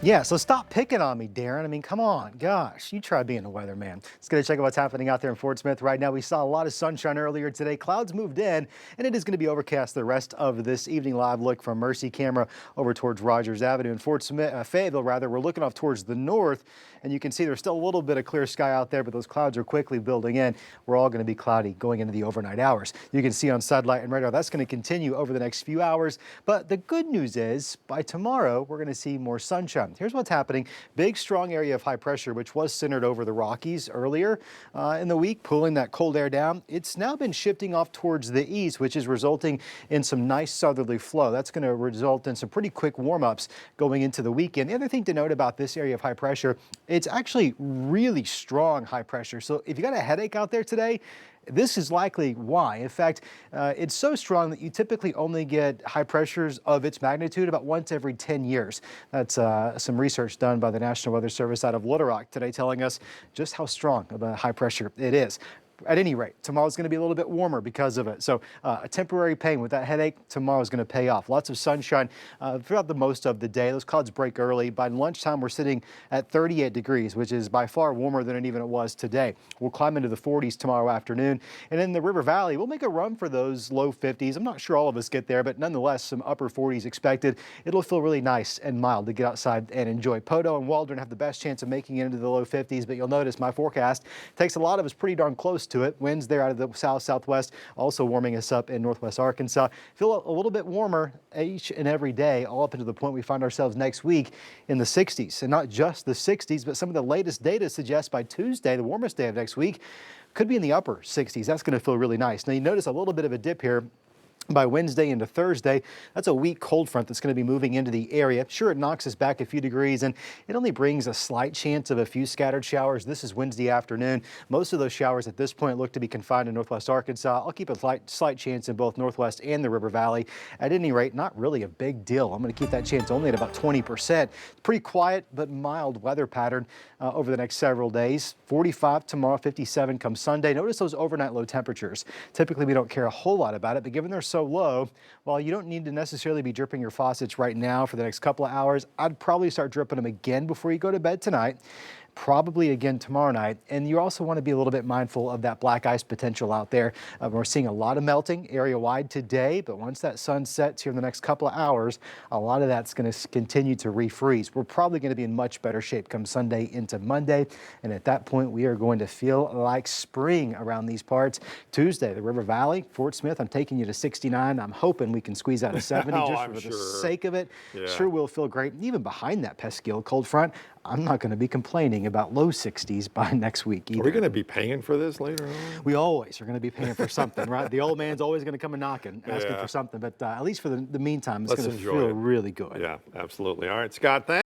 Yeah, so stop picking on me, Darren. I mean, come on. Gosh, you try being a weatherman. Let's get a check out what's happening out there in Fort Smith right now. We saw a lot of sunshine earlier today. Clouds moved in, and it is going to be overcast the rest of this evening. Live look from Mercy camera over towards Rogers Avenue in Fort Smith, Fayetteville, rather. We're looking off towards the north, and you can see there's still a little bit of clear sky out there, but those clouds are quickly building in. We're all going to be cloudy going into the overnight hours. You can see on satellite and radar that's going to continue over the next few hours. But the good news is by tomorrow, we're going to see more sunshine. Here's what's happening. Big, strong area of high pressure, which was centered over the Rockies earlier in the week, pulling that cold air down. It's now been shifting off towards the east, which is resulting in some nice southerly flow. That's going to result in some pretty quick warm-ups going into the weekend. The other thing to note about this area of high pressure, it's actually really strong high pressure. So if you got a headache out there today, this is likely why. In fact, it's so strong that you typically only get high pressures of its magnitude about once every 10 years. That's some research done by the National Weather Service out of Little Rock today telling us just how strong of a high pressure it is. At any rate, tomorrow's going to be a little bit warmer because of it. So a temporary pain with that headache, tomorrow's going to pay off. Lots of sunshine throughout the most of the day. Those clouds break early. By lunchtime, we're sitting at 38 degrees, which is by far warmer than it was today. We'll climb into the 40s tomorrow afternoon. And in the River Valley, we'll make a run for those low 50s. I'm not sure all of us get there, but nonetheless, some upper 40s expected. It'll feel really nice and mild to get outside and enjoy. Poto and Waldron have the best chance of making it into the low 50s, but you'll notice my forecast takes a lot of us pretty darn close to it. Winds there out of the south-southwest, also warming us up in northwest Arkansas. Feel a little bit warmer each and every day, all up into the point we find ourselves next week in the 60s. And not just the 60s, but some of the latest data suggests by Tuesday, the warmest day of next week, could be in the upper 60s. That's going to feel really nice. Now, you notice a little bit of a dip here by Wednesday into Thursday. That's a weak cold front that's going to be moving into the area. Sure, it knocks us back a few degrees, and it only brings a slight chance of a few scattered showers. This is Wednesday afternoon. Most of those showers at this point look to be confined to northwest Arkansas. I'll keep a slight chance in both northwest and the River Valley. At any rate, not really a big deal. I'm going to keep that chance only at about 20%. Pretty quiet but mild weather pattern over the next several days. 45 tomorrow, 57 come Sunday. Notice those overnight low temperatures. Typically, we don't care a whole lot about it, but given they're so low, while you don't need to necessarily be dripping your faucets right now for the next couple of hours, I'd probably start dripping them again before you go to bed tonight. Probably again tomorrow night. And you also want to be a little bit mindful of that black ice potential out there. We're seeing a lot of melting area wide today, but once that sun sets here in the next couple of hours, a lot of that's going to continue to refreeze. We're probably going to be in much better shape come Sunday into Monday. And at that point, we are going to feel like spring around these parts. Tuesday, the River Valley, Fort Smith, I'm taking you to 69. I'm hoping we can squeeze out a 70 just for the sake of it. Yeah. Sure will feel great. Even behind that pesky cold front, I'm not going to be complaining about low 60s by next week either. Are we going to be paying for this later on? We always are going to be paying for something, right? The old man's always going to come and knocking, asking Yeah. for something. But at least for the meantime, it's Let's going to enjoy feel it. really good. Yeah, absolutely. All right, Scott, thanks.